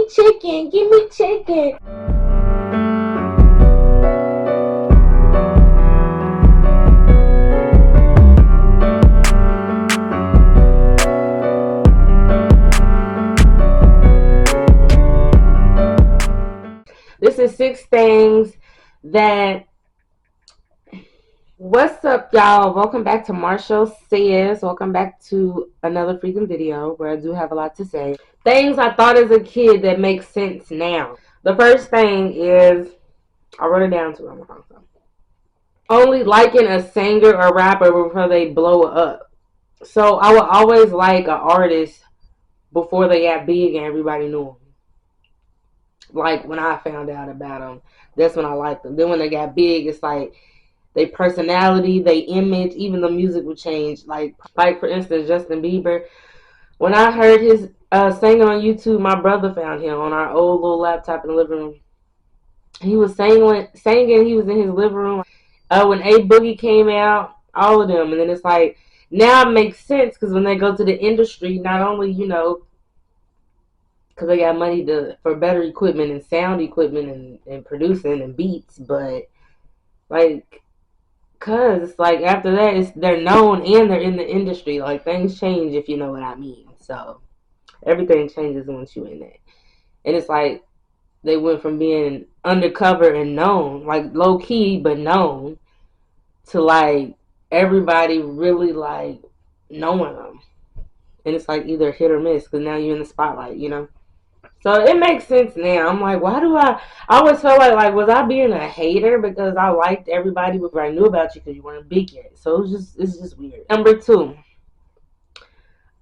chicken, give me chicken. This is 6 things that. What's up, y'all? Welcome back to Marshall Says. Welcome back to another freaking video where I do have a lot to say. Things I thought as a kid that make sense now. The first thing is, I wrote it down too on my phone. Only liking a singer or rapper before they blow up. So I would always like an artist before they got big and everybody knew them. Like when I found out about them, that's when I liked them. Then when they got big, it's like their personality, their image, even the music would change. Like for instance, Justin Bieber. When I heard his singing on YouTube, my brother found him on our old little laptop in the living room. He was singing. He was in his living room. When A Boogie came out, all of them, and then it's like now it makes sense because when they go to the industry, not only because they got money for better equipment and sound equipment and producing and beats, but like. Cause like after that, they're known and they're in the industry. Like things change if you know what I mean. So everything changes once you in it. And it's like they went from being undercover and known, like low key but known, to like everybody really like knowing them. And it's like either hit or miss because now you're in the spotlight. So it makes sense now. I'm like, why do I always felt like was I being a hater because I liked everybody before I knew about you because you weren't big yet. So it's just weird. Number 2,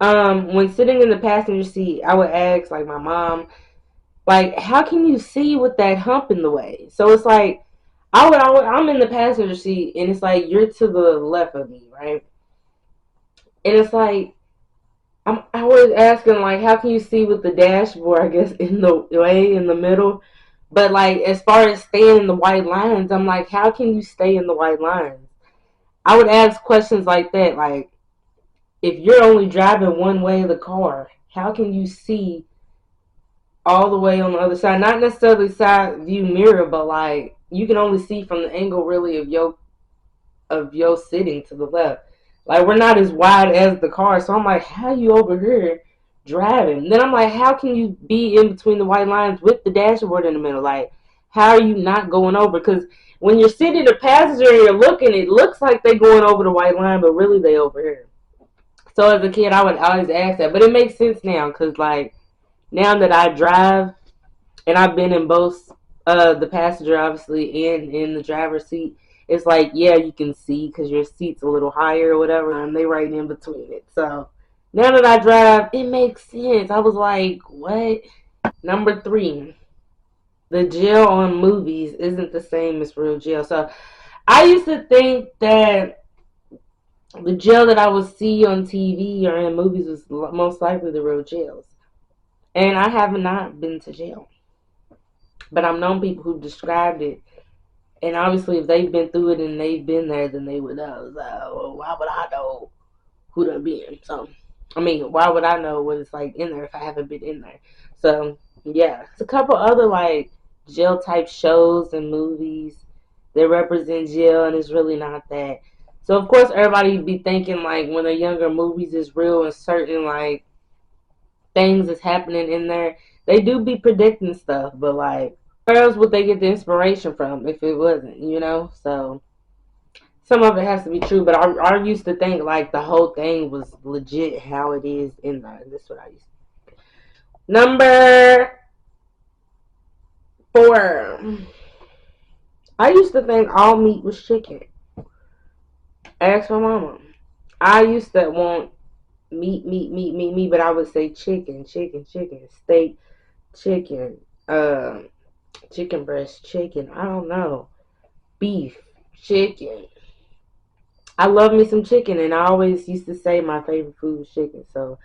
when sitting in the passenger seat, I would ask like my mom, like, how can you see with that hump in the way? So it's like I'm in the passenger seat and it's like you're to the left of me, right? And it's like I was asking, like, how can you see with the dashboard, I guess, in the way, in the middle? But, like, as far as staying in the white lines, I'm like, how can you stay in the white lines? I would ask questions like that, like, if you're only driving one way of the car, how can you see all the way on the other side? Not necessarily side view mirror, but, like, you can only see from the angle, really, of your sitting to the left. Like, we're not as wide as the car. So I'm like, how are you over here driving? Then I'm like, how can you be in between the white lines with the dashboard in the middle? Like, how are you not going over? Because when you're sitting the passenger and you're looking, it looks like they're going over the white line, but really they over here. So as a kid, I would always ask that. But it makes sense now because, like, now that I drive and I've been in both the passenger, obviously, and in the driver's seat, it's like, yeah, you can see because your seat's a little higher or whatever, and they right in between it. So now that I drive, it makes sense. I was like, what? Number 3, the jail on movies isn't the same as real jail. So I used to think that the jail that I would see on TV or in movies was most likely the real jails. And I have not been to jail. But I've known people who described it. And obviously, if they've been through it and they've been there, then they would know. So, well, why would I know who done been? So, I mean, why would I know what it's like in there if I haven't been in there? So, yeah. It's a couple other, like, jail-type shows and movies that represent jail, and it's really not that. So, of course, everybody be thinking, like, when they're younger, movies is real and certain, like, things is happening in there. They do be predicting stuff, but, like, where else would they get the inspiration from if it wasn't? So some of it has to be true, but I used to think like the whole thing was legit how it is in there. That's what I used to think. Number 4. I used to think all meat was chicken. Ask my mama. I used to want meat, but I would say chicken, steak, chicken, chicken breast, chicken. I don't know. Beef, chicken. I love me some chicken, and I always used to say my favorite food was chicken. So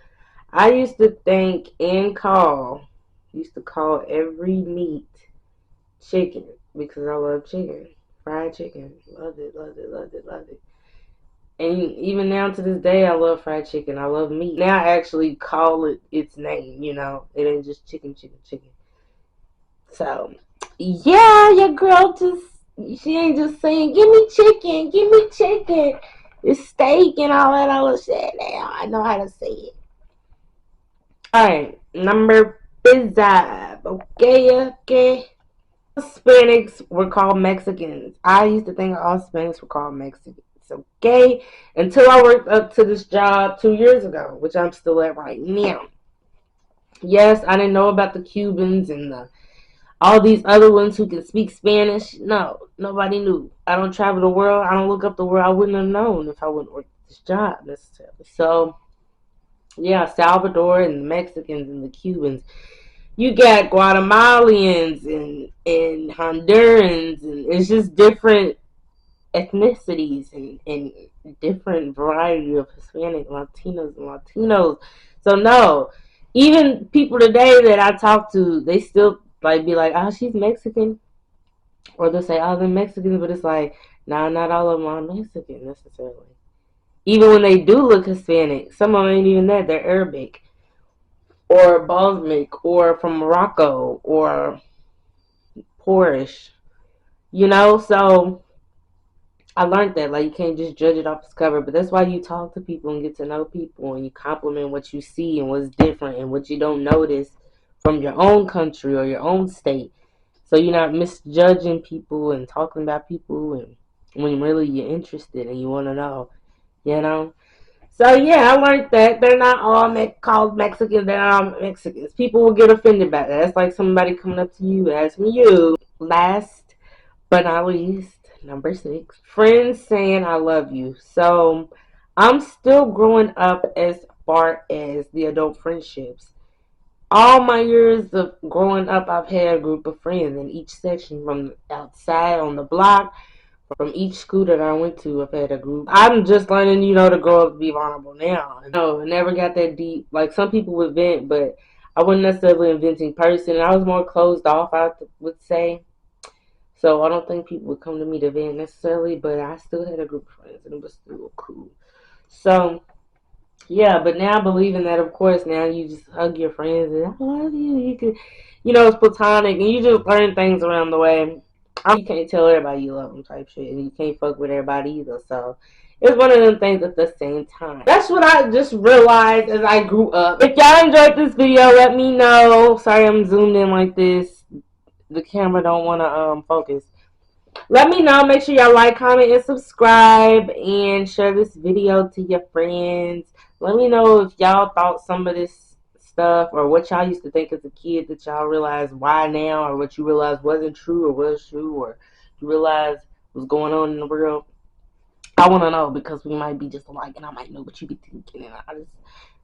I used to think and used to call every meat chicken because I love chicken. Fried chicken. Loved it, loved it, loved it, loved it. And even now to this day, I love fried chicken. I love meat. Now I actually call it its name, It ain't just chicken, chicken, chicken. So, yeah, your girl she ain't just saying, give me chicken, it's steak and all that other shit. Now I know how to say it. Alright, number five. Okay. Hispanics were called Mexicans. I used to think all Hispanics were called Mexicans. Okay, until I worked up to this job 2 years ago, which I'm still at right now. Yes, I didn't know about the Cubans and all these other ones who can speak Spanish. No, nobody knew. I don't travel the world. I don't look up the world. I wouldn't have known if I wouldn't work this job necessarily. So, yeah, Salvador and the Mexicans and the Cubans. You got Guatemalans and Hondurans, and it's just different ethnicities and different variety of Hispanic, Latinos. So no, even people today that I talk to, they still like be like, "Oh, she's Mexican," or they'll say, "Oh, they're Mexicans," but it's like, nah, not all of them are Mexican necessarily. Even when they do look Hispanic, some of them ain't even that. They're Arabic or Balsamic or from Morocco or Poorish. So I learned that like you can't just judge it off its cover, but that's why you talk to people and get to know people and you compliment what you see and what's different and what you don't notice from your own country or your own state. So you're not misjudging people and talking about people and when really you're interested and you want to know, you know. So yeah, I learned that they're not all called Mexicans. They're not all Mexicans. People will get offended by that. That's like somebody coming up to you asking you. Last but not least, number six, friends saying I love you. So I'm still growing up as far as the adult friendships. All my years of growing up, I've had a group of friends in each section from outside on the block. From each school that I went to, I've had a group. I'm just learning, to grow up to be vulnerable now. No, I never got that deep. Like some people would vent, but I wasn't necessarily a venting person. I was more closed off, I would say. So I don't think people would come to me to vent necessarily, but I still had a group of friends and it was still cool. So yeah, but now believing that, of course, now you just hug your friends and I love you. You can, it's platonic and you just learn things around the way. You can't tell everybody you love them type shit, and you can't fuck with everybody either. So it's one of them things at the same time. That's what I just realized as I grew up. If y'all enjoyed this video, let me know. Sorry I'm zoomed in like this. The camera don't want to focus. Let me know. Make sure y'all like, comment, and subscribe, and share this video to your friends. Let me know if y'all thought some of this stuff or what y'all used to think as a kid that y'all realize why now, or what you realized wasn't true or was true, or you realize was going on in the world. I want to know because we might be just alike, and I might know what you be thinking, and I just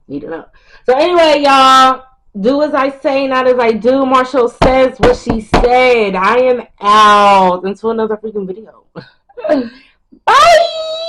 need to know. So anyway, y'all, do as I say, not as I do. Marshall says what she said. I am out. Until another freaking video. Bye.